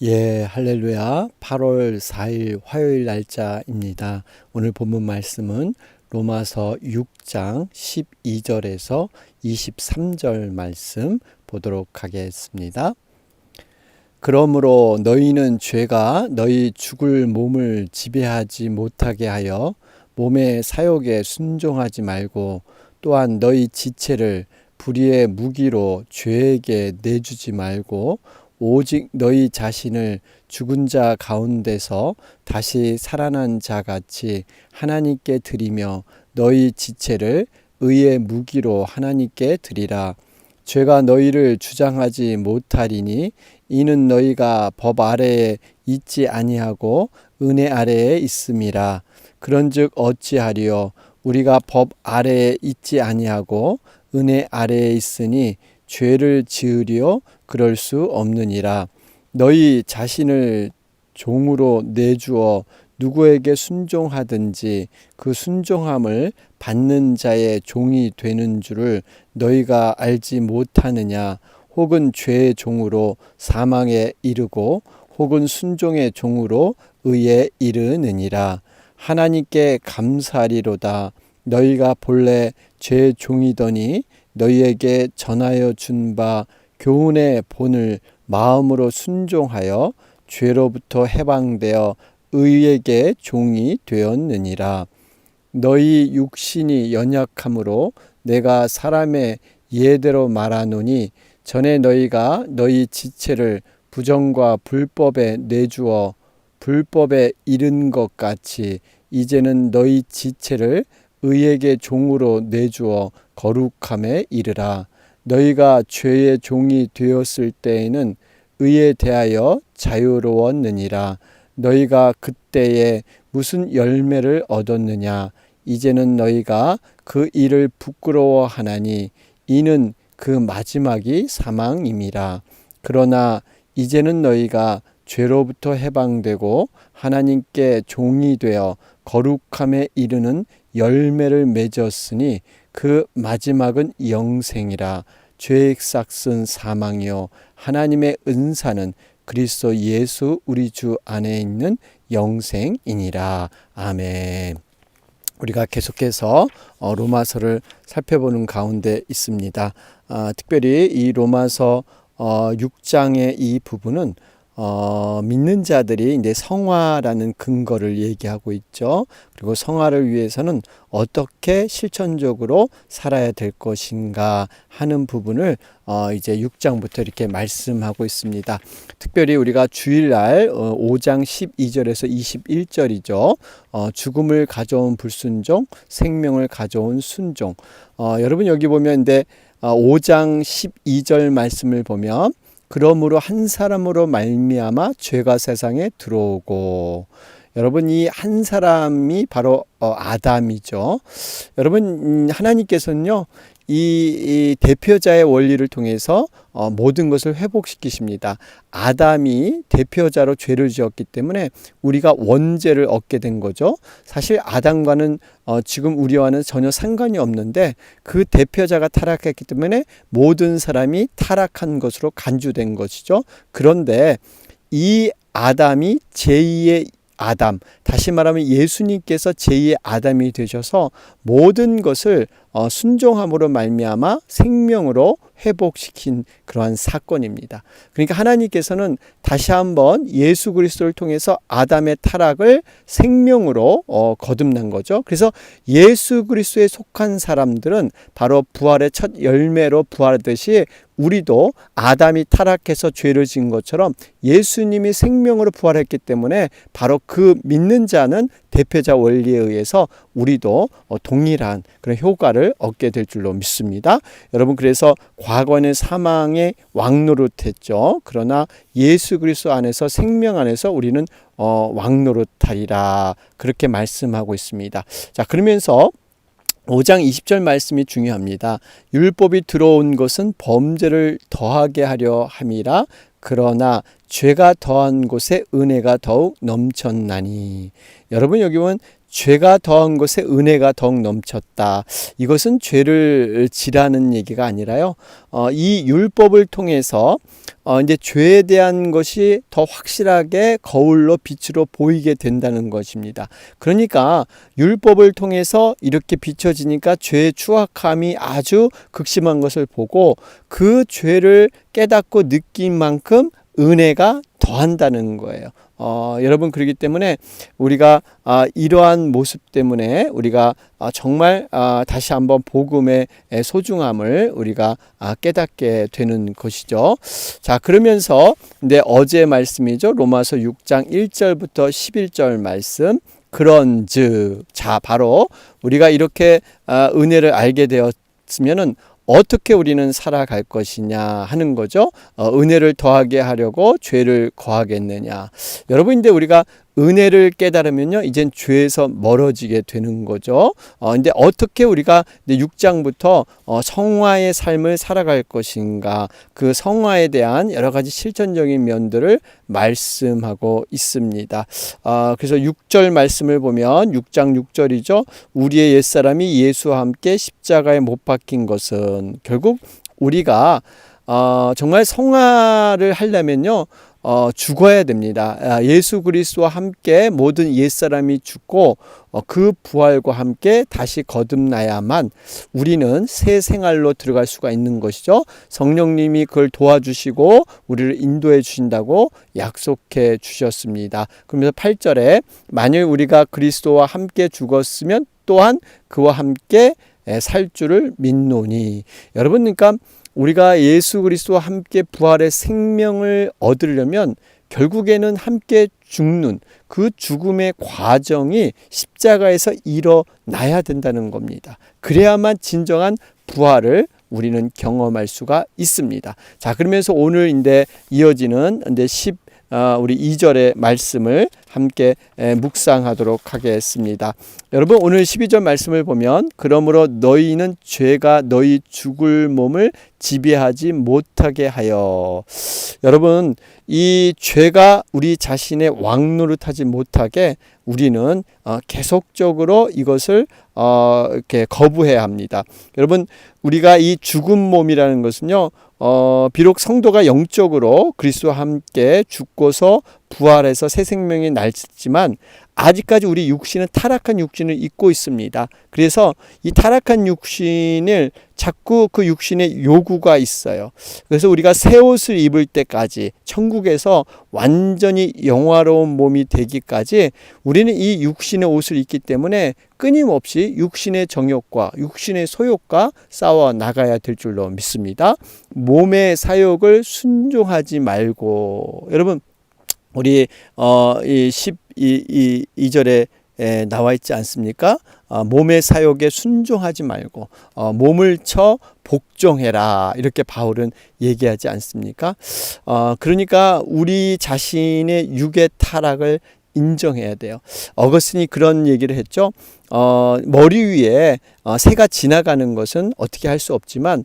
예, 할렐루야. 8월 4일 화요일 날짜입니다. 오늘 본문 말씀은 로마서 6장 12절에서 23절 말씀 보도록 하겠습니다. 그러므로 너희는 죄가 너희 죽을 몸을 지배하지 못하게 하여 몸의 사욕에 순종하지 말고, 또한 너희 지체를 불의의 무기로 죄에게 내주지 말고, 오직 너희 자신을 죽은 자 가운데서 다시 살아난 자 같이 하나님께 드리며 너희 지체를 의의 무기로 하나님께 드리라. 죄가 너희를 주장하지 못하리니 이는 너희가 법 아래에 있지 아니하고 은혜 아래에 있음이라. 그런즉 어찌하리요? 우리가 법 아래에 있지 아니하고 은혜 아래에 있으니 죄를 지으려 그럴 수 없느니라. 너희 자신을 종으로 내주어 누구에게 순종하든지 그 순종함을 받는 자의 종이 되는 줄을 너희가 알지 못하느냐? 혹은 죄의 종으로 사망에 이르고 혹은 순종의 종으로 의에 이르느니라. 하나님께 감사하리로다. 너희가 본래 죄의 종이더니 너희에게 전하여 준 바 교훈의 본을 마음으로 순종하여 죄로부터 해방되어 의에게 종이 되었느니라. 너희 육신이 연약함으로 내가 사람의 예대로 말하노니, 전에 너희가 너희 지체를 부정과 불법에 내주어 불법에 이른 것 같이 이제는 너희 지체를 의에게 종으로 내주어 거룩함에 이르라. 너희가 죄의 종이 되었을 때에는 의에 대하여 자유로웠느니라. 너희가 그때에 무슨 열매를 얻었느냐? 이제는 너희가 그 일을 부끄러워하나니 이는 그 마지막이 사망임이라. 그러나 이제는 너희가 죄로부터 해방되고 하나님께 종이 되어 거룩함에 이르는 열매를 맺었으니 그 마지막은 영생이라. 죄의 삭은 사망이요 하나님의 은사는 그리스도 예수 우리 주 안에 있는 영생이니라. 아멘. 우리가 계속해서 로마서를 살펴보는 가운데 있습니다. 특별히 이 로마서 6장의 이 부분은 믿는 자들이 이제 성화라는 근거를 얘기하고 있죠. 그리고 성화를 위해서는 어떻게 실천적으로 살아야 될 것인가 하는 부분을 이제 6장부터 이렇게 말씀하고 있습니다. 특별히 우리가 주일날 5장 12절에서 21절이죠. 죽음을 가져온 불순종, 생명을 가져온 순종. 여러분 여기 보면 이제 5장 12절 말씀을 보면, 그러므로 한 사람으로 말미암아 죄가 세상에 들어오고, 여러분 이 한 사람이 바로 아담이죠. 여러분 하나님께서는요 이 대표자의 원리를 통해서 모든 것을 회복시키십니다. 아담이 대표자로 죄를 지었기 때문에 우리가 원죄를 얻게 된 거죠. 사실 아담과는 지금 우리와는 전혀 상관이 없는데 그 대표자가 타락했기 때문에 모든 사람이 타락한 것으로 간주된 것이죠. 그런데 이 아담이 제2의 아담, 다시 말하면 예수님께서 제2의 아담이 되셔서 모든 것을 순종함으로 말미암아 생명으로 회복시킨 그러한 사건입니다. 그러니까 하나님께서는 다시 한번 예수 그리스도를 통해서 아담의 타락을 생명으로 거듭난 거죠. 그래서 예수 그리스도에 속한 사람들은 바로 부활의 첫 열매로 부활하듯이 우리도 아담이 타락해서 죄를 지은 것처럼 예수님이 생명으로 부활했기 때문에 바로 그 믿는 자는 대표자 원리에 의해서 우리도 동일한 그런 효과를 얻게 될 줄로 믿습니다. 여러분 그래서 과거에는 사망의 왕노릇했죠. 그러나 예수 그리스도 안에서 생명 안에서 우리는 왕노릇하리라 그렇게 말씀하고 있습니다. 자, 그러면서 5장 20절 말씀이 중요합니다. 율법이 들어온 것은 범죄를 더하게 하려 함이라. 그러나 죄가 더한 곳에 은혜가 더욱 넘쳤나니. 여러분 여기 보면 죄가 더한 것에 은혜가 더욱 넘쳤다. 이것은 죄를 지라는 얘기가 아니라요. 이 율법을 통해서 이제 죄에 대한 것이 더 확실하게 거울로 빛으로 보이게 된다는 것입니다. 그러니까 율법을 통해서 이렇게 비춰지니까 죄의 추악함이 아주 극심한 것을 보고 그 죄를 깨닫고 느낀 만큼 은혜가 더한다는 거예요. 여러분, 그렇기 때문에 우리가 이러한 모습 때문에 우리가 정말 다시 한번 복음의 소중함을 우리가 깨닫게 되는 것이죠. 자, 그러면서 근데 어제 말씀이죠. 로마서 6장 1절부터 11절 말씀. 그런즉, 자, 바로 우리가 이렇게 은혜를 알게 되었으면은 어떻게 우리는 살아갈 것이냐 하는 거죠. 은혜를 더하게 하려고 죄를 거하겠느냐. 여러분, 근데 우리가 은혜를 깨달으면요, 이젠 죄에서 멀어지게 되는 거죠. 근데 어떻게 우리가 6장부터 성화의 삶을 살아갈 것인가, 그 성화에 대한 여러 가지 실천적인 면들을 말씀하고 있습니다. 그래서 6절 말씀을 보면 6장 6절이죠. 우리의 옛사람이 예수와 함께 십자가에 못 박힌 것은, 결국 우리가 정말 성화를 하려면요, 죽어야 됩니다. 예수 그리스도와 함께 모든 옛사람이 죽고 그 부활과 함께 다시 거듭나야만 우리는 새 생활로 들어갈 수가 있는 것이죠. 성령님이 그걸 도와주시고 우리를 인도해 주신다고 약속해 주셨습니다. 그러면서 8절에 만일 우리가 그리스도와 함께 죽었으면 또한 그와 함께 살 줄을 믿노니. 여러분, 그러니까 우리가 예수 그리스도와 함께 부활의 생명을 얻으려면 결국에는 함께 죽는 그 죽음의 과정이 십자가에서 일어나야 된다는 겁니다. 그래야만 진정한 부활을 우리는 경험할 수가 있습니다. 자, 그러면서 오늘인데 이어지는 우리 2절의 말씀을 함께 묵상하도록 하겠습니다. 여러분, 오늘 12절 말씀을 보면 그러므로 너희는 죄가 너희 죽을 몸을 지배하지 못하게 하여. 여러분, 이 죄가 우리 자신의 왕노릇하지 못하게 우리는 계속적으로 이것을 이렇게 거부해야 합니다. 여러분, 우리가 이 죽은 몸이라는 것은요, 비록 성도가 영적으로 그리스도와 함께 죽고서 부활해서 새 생명이 날지만 아직까지 우리 육신은 타락한 육신을 입고 있습니다. 그래서 이 타락한 육신을 자꾸 그 육신의 요구가 있어요. 그래서 우리가 새 옷을 입을 때까지 천국에서 완전히 영화로운 몸이 되기까지 우리는 이 육신의 옷을 입기 때문에 끊임없이 육신의 정욕과 육신의 소욕과 싸워 나가야 될 줄로 믿습니다. 몸의 사욕을 순종하지 말고. 여러분, 우리 이 12절에 나와 있지 않습니까? 몸의 사욕에 순종하지 말고 몸을 쳐 복종해라, 이렇게 바울은 얘기하지 않습니까? 그러니까 우리 자신의 육의 타락을 인정해야 돼요. 어거스틴이 그런 얘기를 했죠. 머리 위에 새가 지나가는 것은 어떻게 할 수 없지만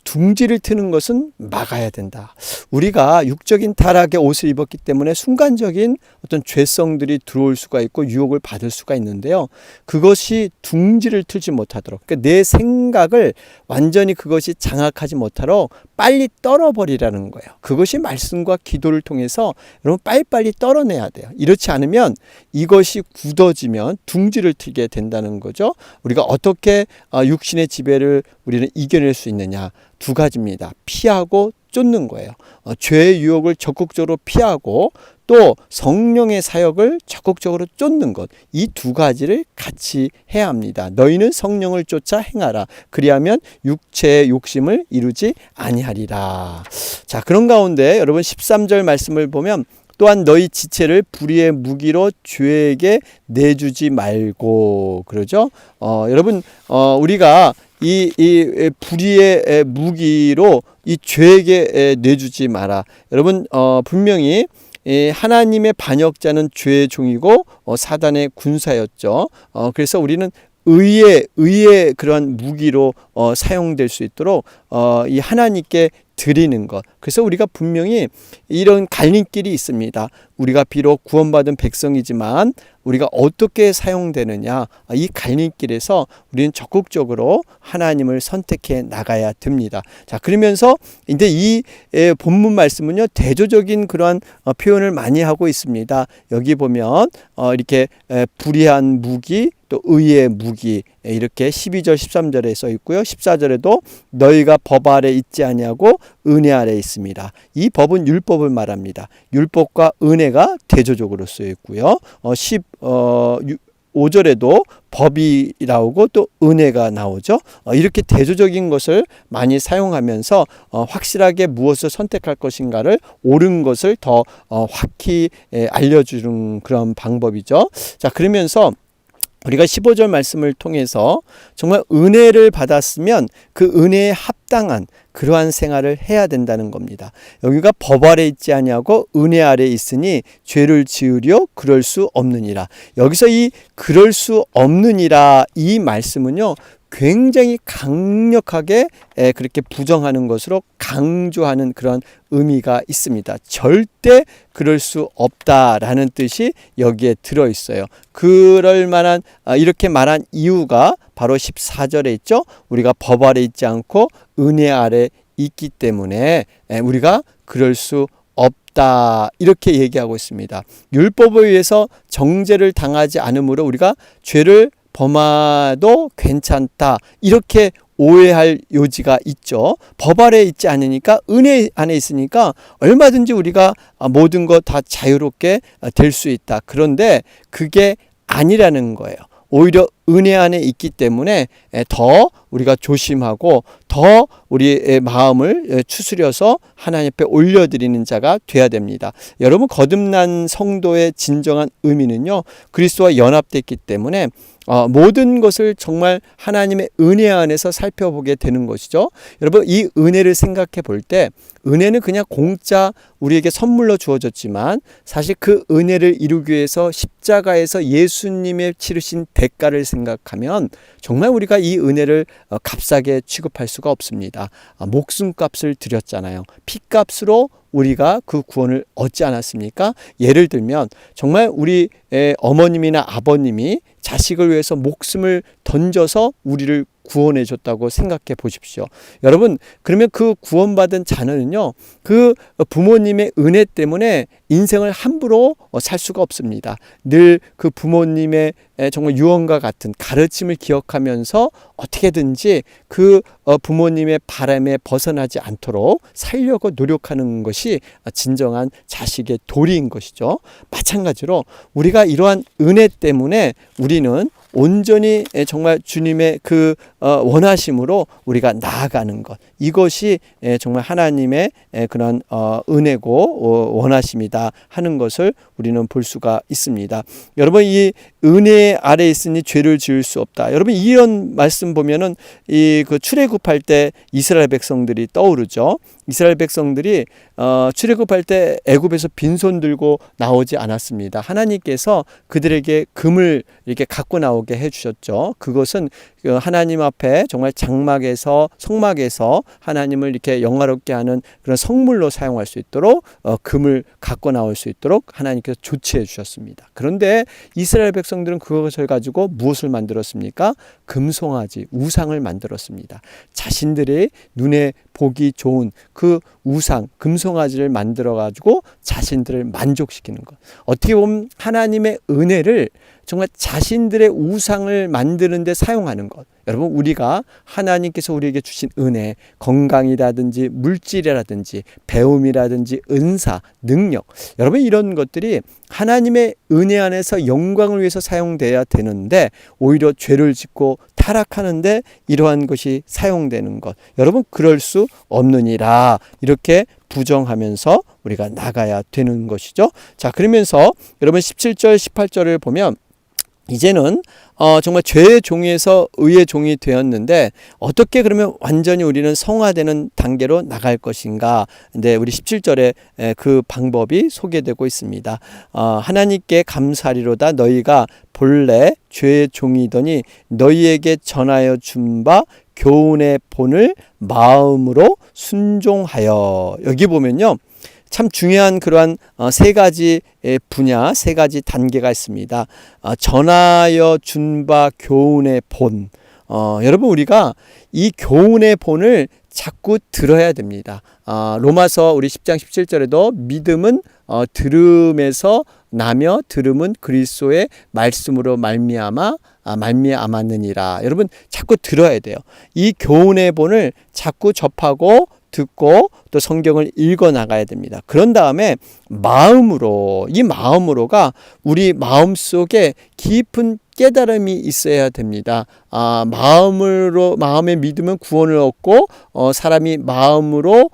둥지를 트는 것은 막아야 된다. 우리가 육적인 타락의 옷을 입었기 때문에 순간적인 어떤 죄성들이 들어올 수가 있고 유혹을 받을 수가 있는데요. 그것이 둥지를 틀지 못하도록, 그러니까 내 생각을 완전히 그것이 장악하지 못하도록 빨리 떨어버리라는 거예요. 그것이 말씀과 기도를 통해서 여러분 빨리빨리 떨어내야 돼요. 이렇지 않으면 이것이 굳어지면 둥지를 트게 된다는 거죠. 우리가 어떻게 육신의 지배를 우리는 이겨낼 수 있느냐? 두 가지입니다. 피하고 쫓는 거예요. 죄의 유혹을 적극적으로 피하고 또 성령의 사역을 적극적으로 쫓는 것, 이 두 가지를 같이 해야 합니다. 너희는 성령을 쫓아 행하라. 그리하면 육체의 욕심을 이루지 아니하리라. 자, 그런 가운데 여러분 13절 말씀을 보면 또한 너희 지체를 불의의 무기로 죄에게 내주지 말고, 그러죠? 여러분, 우리가 이 불의의 무기로 이 죄에게 내주지 마라. 여러분, 분명히 하나님의 반역자는 죄의 종이고 사단의 군사였죠. 그래서 우리는 의의 그러한 무기로 사용될 수 있도록 이 하나님께 드리는 것, 그래서 우리가 분명히 이런 갈림길이 있습니다. 우리가 비록 구원받은 백성이지만 우리가 어떻게 사용되느냐, 이 갈림길에서 우리는 적극적으로 하나님을 선택해 나가야 됩니다. 자, 그러면서 이제 이 본문 말씀은요, 대조적인 그러한 표현을 많이 하고 있습니다. 여기 보면 이렇게 불의한 무기, 또 의의 무기, 이렇게 12절 13절에 써 있고요. 14절에도 너희가 법 아래 있지 아니하고 은혜 아래 있습니다. 이 법은 율법을 말합니다. 율법과 은혜가 대조적으로 쓰여 있고요. 15절에도 법이 나오고 또 은혜가 나오죠. 이렇게 대조적인 것을 많이 사용하면서 확실하게 무엇을 선택할 것인가를, 옳은 것을 더 확히 알려주는 그런 방법이죠. 자, 그러면서 우리가 15절 말씀을 통해서 정말 은혜를 받았으면 그 은혜에 합당한 그러한 생활을 해야 된다는 겁니다. 여기가 법 아래 있지 아니하고 은혜 아래 있으니 죄를 지으려 그럴 수 없느니라. 여기서 이 그럴 수 없느니라 이 말씀은요, 굉장히 강력하게 그렇게 부정하는 것으로 강조하는 그런 의미가 있습니다. 절대 그럴 수 없다라는 뜻이 여기에 들어있어요. 그럴 만한, 이렇게 말한 이유가 바로 14절에 있죠. 우리가 법 아래 있지 않고 은혜 아래 있기 때문에 우리가 그럴 수 없다, 이렇게 얘기하고 있습니다. 율법에 의해서 정죄를 당하지 않으므로 우리가 죄를 범하도 괜찮다, 이렇게 오해할 요지가 있죠. 법 아래 있지 않으니까, 은혜 안에 있으니까 얼마든지 우리가 모든 것 다 자유롭게 될 수 있다. 그런데 그게 아니라는 거예요. 오히려 은혜 안에 있기 때문에 더 우리가 조심하고 더 우리의 마음을 추스려서 하나님 앞에 올려드리는 자가 돼야 됩니다. 여러분, 거듭난 성도의 진정한 의미는요, 그리스도와 연합됐기 때문에 모든 것을 정말 하나님의 은혜 안에서 살펴보게 되는 것이죠. 여러분, 이 은혜를 생각해 볼 때, 은혜는 그냥 공짜 우리에게 선물로 주어졌지만 사실 그 은혜를 이루기 위해서 십자가에서 예수님의 치르신 대가를 생각하면 정말 우리가 이 은혜를 값싸게 취급할 수가 없습니다. 목숨값을 드렸잖아요. 피값으로 우리가 그 구원을 얻지 않았습니까? 예를 들면 정말 우리 어머님이나 아버님이 자식을 위해서 목숨을 던져서 우리를 구원해 줬다고 생각해 보십시오. 여러분, 그러면 그 구원받은 자녀는요, 그 부모님의 은혜 때문에 인생을 함부로 살 수가 없습니다. 늘 그 부모님의 정말 유언과 같은 가르침을 기억하면서 어떻게든지 그 부모님의 바람에 벗어나지 않도록 살려고 노력하는 것이 진정한 자식의 도리인 것이죠. 마찬가지로 우리가 이러한 은혜 때문에 우리는 온전히 정말 주님의 그 원하심으로 우리가 나아가는 것, 이것이 정말 하나님의 그런 은혜고 원하심이다 하는 것을 우리는 볼 수가 있습니다. 여러분, 이 은혜 아래 있으니 죄를 지을 수 없다. 여러분, 이런 말씀 보면은 이 그 출애굽할 때 이스라엘 백성들이 떠오르죠. 이스라엘 백성들이 출애굽할 때 애굽에서 빈손 들고 나오지 않았습니다. 하나님께서 그들에게 금을 이렇게 갖고 나오게 해주셨죠. 그것은 하나님 앞에 정말 장막에서 성막에서 하나님을 이렇게 영화롭게 하는 그런 성물로 사용할 수 있도록 금을 갖고 나올 수 있도록 하나님께서 조치해 주셨습니다. 그런데 이스라엘 백성들은 그것을 가지고 무엇을 만들었습니까? 금송아지, 우상을 만들었습니다. 자신들의 눈에 보기 좋은 그 우상, 금송아지를 만들어 가지고 자신들을 만족시키는 것. 어떻게 보면 하나님의 은혜를 정말 자신들의 우상을 만드는 데 사용하는 것. 여러분, 우리가 하나님께서 우리에게 주신 은혜, 건강이라든지 물질이라든지 배움이라든지 은사, 능력, 여러분, 이런 것들이 하나님의 은혜 안에서 영광을 위해서 사용돼야 되는데 오히려 죄를 짓고 타락하는데 이러한 것이 사용되는 것, 여러분, 그럴 수 없느니라, 이렇게 부정하면서 우리가 나가야 되는 것이죠. 자, 그러면서 여러분 17절 18절을 보면 이제는 정말 죄의 종에서 의의 종이 되었는데 어떻게 그러면 완전히 우리는 성화되는 단계로 나갈 것인가? 근데 우리 17절에 그 방법이 소개되고 있습니다. 하나님께 감사리로다. 너희가 본래 죄의 종이더니 너희에게 전하여 준 바 교훈의 본을 마음으로 순종하여. 여기 보면요, 참 중요한 그러한 세 가지 분야, 세 가지 단계가 있습니다. 전하여 준 바 교훈의 본. 여러분, 우리가 이 교훈의 본을 자꾸 들어야 됩니다. 로마서 우리 10장 17절에도 믿음은 들음에서 나며 들음은 그리스도의 말씀으로 말미암았느니라. 여러분, 자꾸 들어야 돼요. 이 교훈의 본을 자꾸 접하고 듣고 또 성경을 읽어 나가야 됩니다. 그런 다음에 마음으로, 이 마음으로가 우리 마음속에 깊은 깨달음이 있어야 됩니다. 마음의 믿음은 구원을 얻고 사람이 마음으로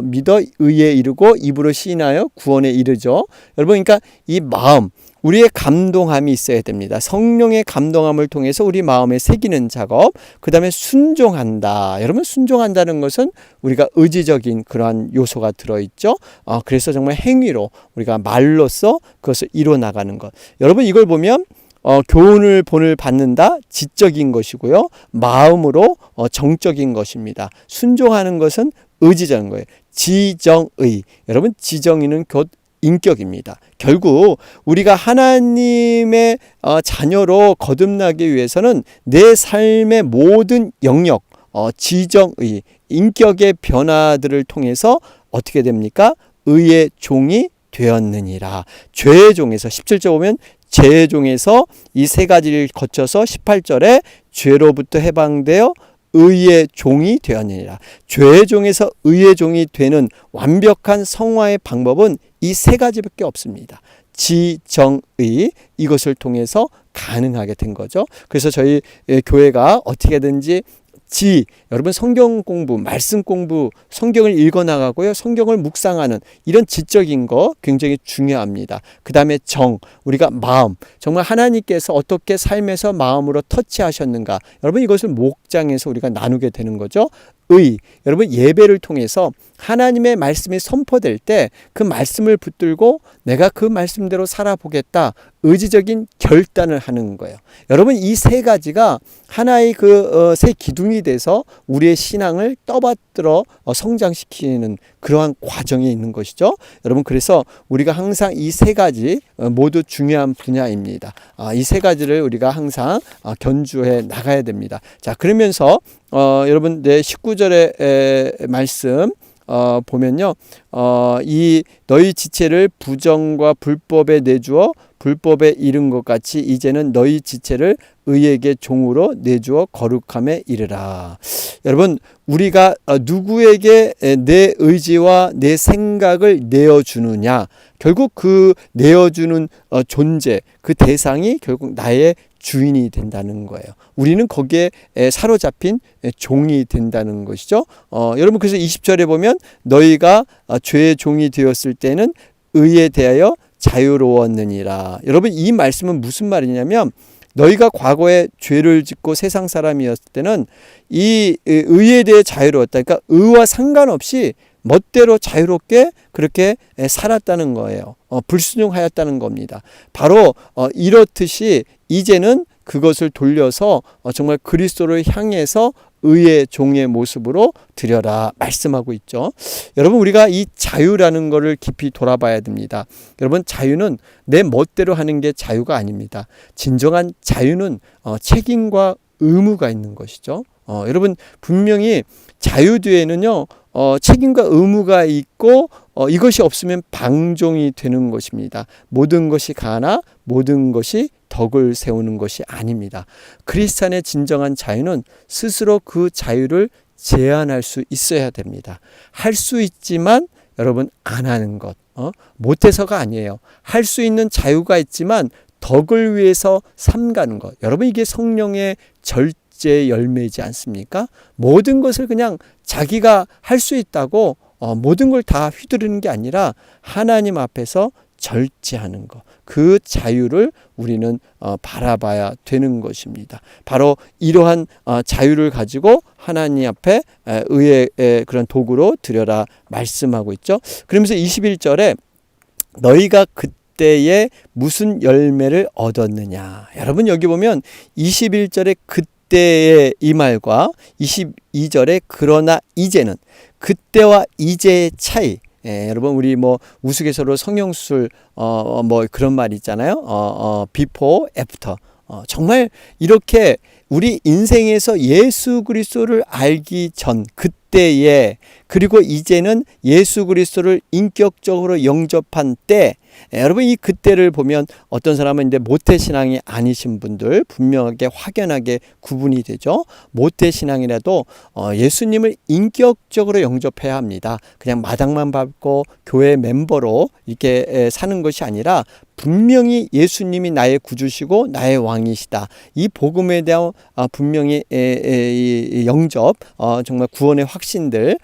믿어 의에 이르고 입으로 시인하여 구원에 이르죠. 여러분, 그러니까 이 마음, 우리의 감동함이 있어야 됩니다. 성령의 감동함을 통해서 우리 마음에 새기는 작업. 그 다음에 순종한다. 여러분, 순종한다는 것은 우리가 의지적인 그러한 요소가 들어있죠. 그래서 정말 행위로 우리가 말로써 그것을 이뤄나가는 것. 여러분, 이걸 보면 교훈을 본을 받는다, 지적인 것이고요. 마음으로 정적인 것입니다. 순종하는 것은 의지적인 거예요. 지정의. 여러분, 지정의는 곧 인격입니다. 결국 우리가 하나님의 자녀로 거듭나기 위해서는 내 삶의 모든 영역, 지정의, 인격의 변화들을 통해서 어떻게 됩니까? 의의 종이 되었느니라. 죄의 종에서 17절 보면 죄의 종에서 이 세 가지를 거쳐서 18절에 죄로부터 해방되어 의의 종이 되었느니라. 죄의 종에서 의의 종이 되는 완벽한 성화의 방법은 이 세 가지밖에 없습니다. 지정의, 이것을 통해서 가능하게 된 거죠. 그래서 저희 교회가 어떻게든지 여러분, 성경 공부, 말씀 공부, 성경을 읽어나가고요, 성경을 묵상하는 이런 지적인 거 굉장히 중요합니다. 그 다음에 우리가 마음, 정말 하나님께서 어떻게 삶에서 마음으로 터치하셨는가, 여러분, 이것을 목장에서 우리가 나누게 되는 거죠. 여러분, 예배를 통해서 하나님의 말씀이 선포될 때 그 말씀을 붙들고 내가 그 말씀대로 살아보겠다, 의지적인 결단을 하는 거예요. 여러분, 이 세 가지가 하나의 새 기둥이 돼서 우리의 신앙을 떠받들어 성장시키는 그러한 과정이 있는 것이죠. 여러분, 그래서 우리가 항상 이 세 가지 모두 중요한 분야입니다. 이 세 가지를 우리가 항상 견주해 나가야 됩니다. 자, 그러면서 여러분, 내 19절의 말씀 보면요, 이 너희 지체를 부정과 불법에 내주어 불법에 이른 것 같이 이제는 너희 지체를 의에게 종으로 내주어 거룩함에 이르라. 여러분, 우리가 누구에게 내 의지와 내 생각을 내어주느냐, 결국 그 내어주는 존재, 그 대상이 결국 나의 주인이 된다는 거예요. 우리는 거기에 사로잡힌 종이 된다는 것이죠. 여러분, 그래서 20절에 보면 너희가 죄의 종이 되었을 때는 의에 대하여 자유로웠느니라. 여러분, 이 말씀은 무슨 말이냐면, 너희가 과거에 죄를 짓고 세상 사람이었을 때는 이 의에 대해 자유로웠다. 그러니까 의와 상관없이 멋대로 자유롭게 그렇게 살았다는 거예요. 불순종하였다는 겁니다. 바로 이렇듯이 이제는 그것을 돌려서 정말 그리스도를 향해서 의의 종의 모습으로 드려라 말씀하고 있죠. 여러분, 우리가 이 자유라는 것을 깊이 돌아봐야 됩니다. 여러분, 자유는 내 멋대로 하는 게 자유가 아닙니다. 진정한 자유는 책임과 의무가 있는 것이죠. 여러분, 분명히 자유 뒤에는요, 책임과 의무가 있고 이것이 없으면 방종이 되는 것입니다. 모든 것이 가나 모든 것이 덕을 세우는 것이 아닙니다. 크리스찬의 진정한 자유는 스스로 그 자유를 제한할 수 있어야 됩니다. 할 수 있지만 여러분, 안 하는 것, 못해서가 아니에요. 할 수 있는 자유가 있지만 덕을 위해서 삼가는 것. 여러분, 이게 성령의 절제 열매이지 않습니까? 모든 것을 그냥 자기가 할 수 있다고 모든 걸 다 휘두르는 게 아니라 하나님 앞에서 절제하는 것, 그 자유를 우리는 바라봐야 되는 것입니다. 바로 이러한 자유를 가지고 하나님 앞에 의의 그런 도구로 드려라 말씀하고 있죠. 그러면서 21절에 너희가 그때에 무슨 열매를 얻었느냐. 여러분, 여기 보면 21절에 그때의 이 말과 22절에 그러나 이제는, 그때와 이제의 차이. 여러분 우리 뭐 우스갯소리로 성형수술 뭐 그런 말 있잖아요. before, after. 정말 이렇게 우리 인생에서 예수 그리스도를 알기 전 그때에, 그리고 이제는 예수 그리스도를 인격적으로 영접한 때, 여러분 이 그때를 보면 어떤 사람은 이제 모태신앙이 아니신 분들 분명하게 확연하게 구분이 되죠. 모태신앙이라도 예수님을 인격적으로 영접해야 합니다. 그냥 마당만 밟고 교회 멤버로 이렇게 사는 것이 아니라 분명히 예수님이 나의 구주시고 나의 왕이시다. 이 복음에 대한 분명히 영접, 정말 구원의 확신들,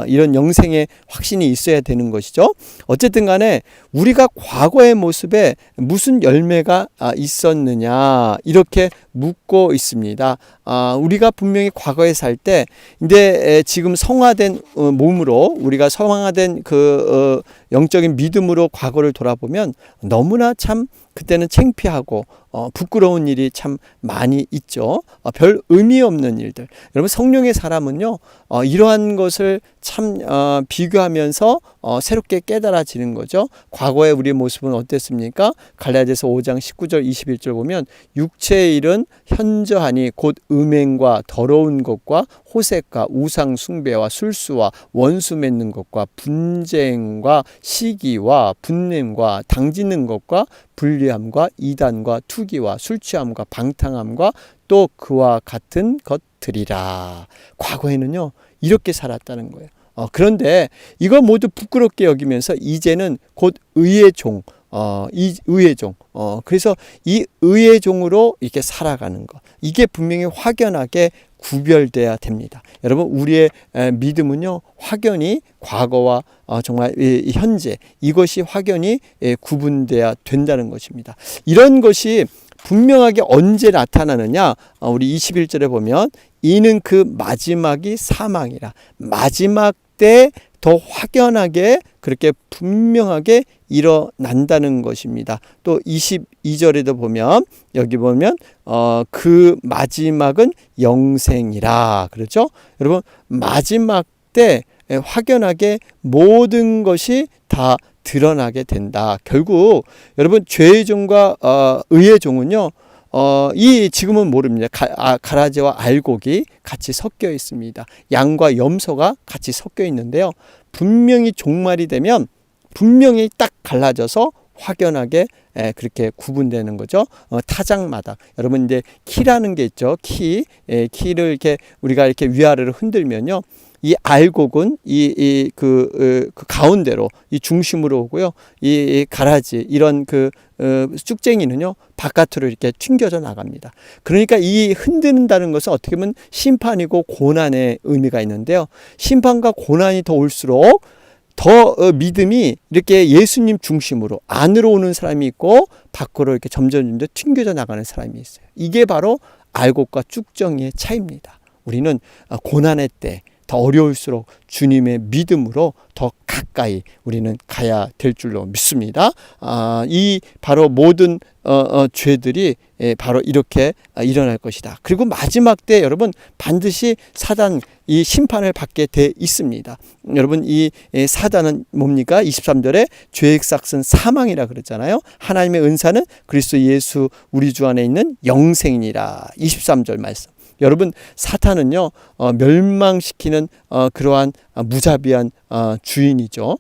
이런 영생의 확신이 있어야 되는 것이죠. 어쨌든 간에 우리가 과거의 모습에 무슨 열매가 있었느냐 이렇게 묻고 있습니다. 우리가 분명히 과거에 살 때 이제 지금 성화된 몸으로, 우리가 성화된 그 영적인 믿음으로 과거를 돌아보면 너무나 참 그때는 창피하고 부끄러운 일이 참 많이 있죠. 별 의미 없는 일들. 여러분 성령의 사람은요, 이러한 것을 참 비교하면서 새롭게 깨달아지는 거죠. 과거의 우리의 모습은 어땠습니까? 갈라디아서 5장 19절 21절 보면 육체의 일은 현저하니 곧 음행과 더러운 것과 호색과 우상 숭배와 술수와 원수 맺는 것과 분쟁과 시기와 분냄과 당짓는 것과 불리함과 이단과 투기와 술취함과 방탕함과 또 그와 같은 것들이라. 과거에는요 이렇게 살았다는 거예요. 그런데 이걸 모두 부끄럽게 여기면서 이제는 곧 의의 종, 이 의의 종, 그래서 이 의의 종으로 이렇게 살아가는 것, 이게 분명히 확연하게 구별돼야 됩니다. 여러분 우리의 믿음은요 확연히 과거와 정말 현재, 이것이 확연히 구분돼야 된다는 것입니다. 이런 것이 분명하게 언제 나타나느냐? 우리 21절에 보면 이는 그 마지막이 사망이라. 마지막 때 더 확연하게 그렇게 분명하게 일어난다는 것입니다. 또 22절에도 보면, 여기 보면 그 마지막은 영생이라. 그렇죠? 여러분 마지막 때 확연하게 모든 것이 다 드러나게 된다. 결국 여러분 죄의 종과 의의 종은요, 이 지금은 모릅니다. 가라지와 알곡이 같이 섞여 있습니다. 양과 염소가 같이 섞여 있는데요. 분명히 종말이 되면 분명히 딱 갈라져서 확연하게 그렇게 구분되는 거죠. 타작마다 여러분 이제 키라는 게 있죠. 키를 이렇게 우리가 이렇게 위아래로 흔들면요, 이 알곡은 그 가운데로, 이 중심으로 오고요. 이 가라지, 이런 쭉쟁이는요 바깥으로 이렇게 튕겨져 나갑니다. 그러니까 이 흔든다는 것은 어떻게 보면 심판이고 고난의 의미가 있는데요. 심판과 고난이 더 올수록 더 믿음이 이렇게 예수님 중심으로 안으로 오는 사람이 있고 밖으로 이렇게 점점 튕겨져 나가는 사람이 있어요. 이게 바로 알곡과 쭉정이의 차이입니다. 우리는 고난의 때 더 어려울수록 주님의 믿음으로 더 가까이 우리는 가야 될 줄로 믿습니다. 이 바로 모든 죄들이 바로 이렇게 일어날 것이다. 그리고 마지막 때 여러분 반드시 사단 이 심판을 받게 돼 있습니다. 여러분 이 사단은 뭡니까? 23절에 죄의 삭은 사망이라 그랬잖아요. 하나님의 은사는 그리스도 예수 우리 주 안에 있는 영생이니라. 23절 말씀. 여러분 사탄은요 멸망시키는 그러한 무자비한 주인이죠.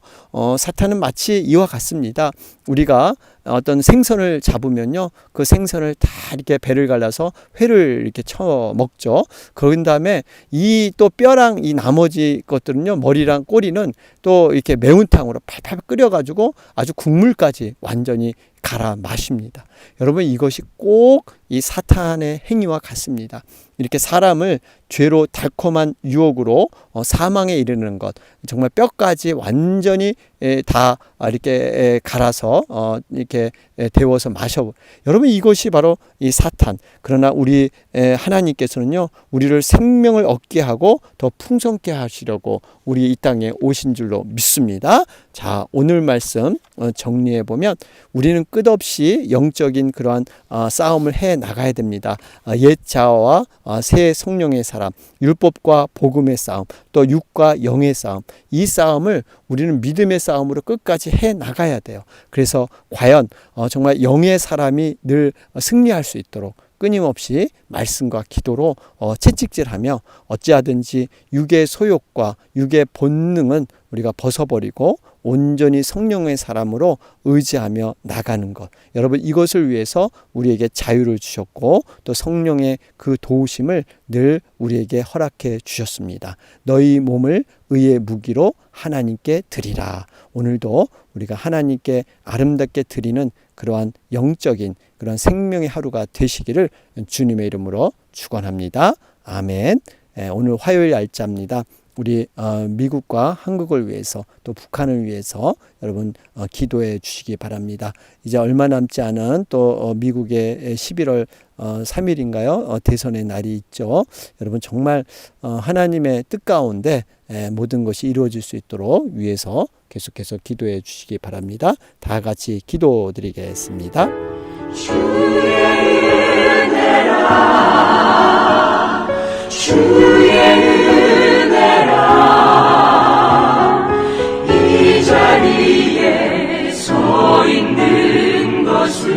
사탄은 마치 이와 같습니다. 우리가 어떤 생선을 잡으면요, 그 생선을 다 이렇게 배를 갈라서 회를 이렇게 쳐 먹죠. 그런 다음에 이 또 뼈랑 이 나머지 것들은요, 머리랑 꼬리는 또 이렇게 매운탕으로 팔팔 끓여가지고 아주 국물까지 완전히 갈아 마십니다. 여러분 이것이 꼭 이 사탄의 행위와 같습니다. 이렇게 사람을 죄로 달콤한 유혹으로 사망에 이르는 것, 정말 뼈까지 완전히 다 이렇게 갈아서 이렇게 데워서 마셔. 여러분, 이것이 바로 이 사탄. 그러나 우리 하나님께서는요, 우리를 생명을 얻게 하고 더 풍성케 하시려고 우리 이 땅에 오신 줄로 믿습니다. 자, 오늘 말씀 정리해 보면 우리는 끝없이 영적인 그러한 싸움을 해 나가야 됩니다. 옛 자아와 새 성령의 사람, 율법과 복음의 싸움, 또 육과 영의 싸움, 이 싸움을 우리는 믿음의 싸움으로 끝까지 해 나가야 돼요. 그래서 과연 정말 영의 사람이 늘 승리할 수 있도록 끊임없이 말씀과 기도로 채찍질하며 어찌하든지 육의 소욕과 육의 본능은 우리가 벗어버리고 온전히 성령의 사람으로 의지하며 나가는 것. 여러분, 이것을 위해서 우리에게 자유를 주셨고 또 성령의 그 도우심을 늘 우리에게 허락해 주셨습니다. 너희 몸을 의의 무기로 하나님께 드리라. 오늘도 우리가 하나님께 아름답게 드리는 그러한 영적인 그런 생명의 하루가 되시기를 주님의 이름으로 축원합니다. 아멘. 오늘 화요일 날짜입니다. 우리 미국과 한국을 위해서 또 북한을 위해서 여러분 기도해 주시기 바랍니다. 이제 얼마 남지 않은 또 미국의 11월 3일인가요? 대선의 날이 있죠. 여러분 정말 하나님의 뜻 가운데 모든 것이 이루어질 수 있도록 위해서 계속해서 기도해 주시기 바랍니다. 다 같이 기도드리겠습니다. 주의 은혜라 주의 은혜라 이 자리에 서 있는 것을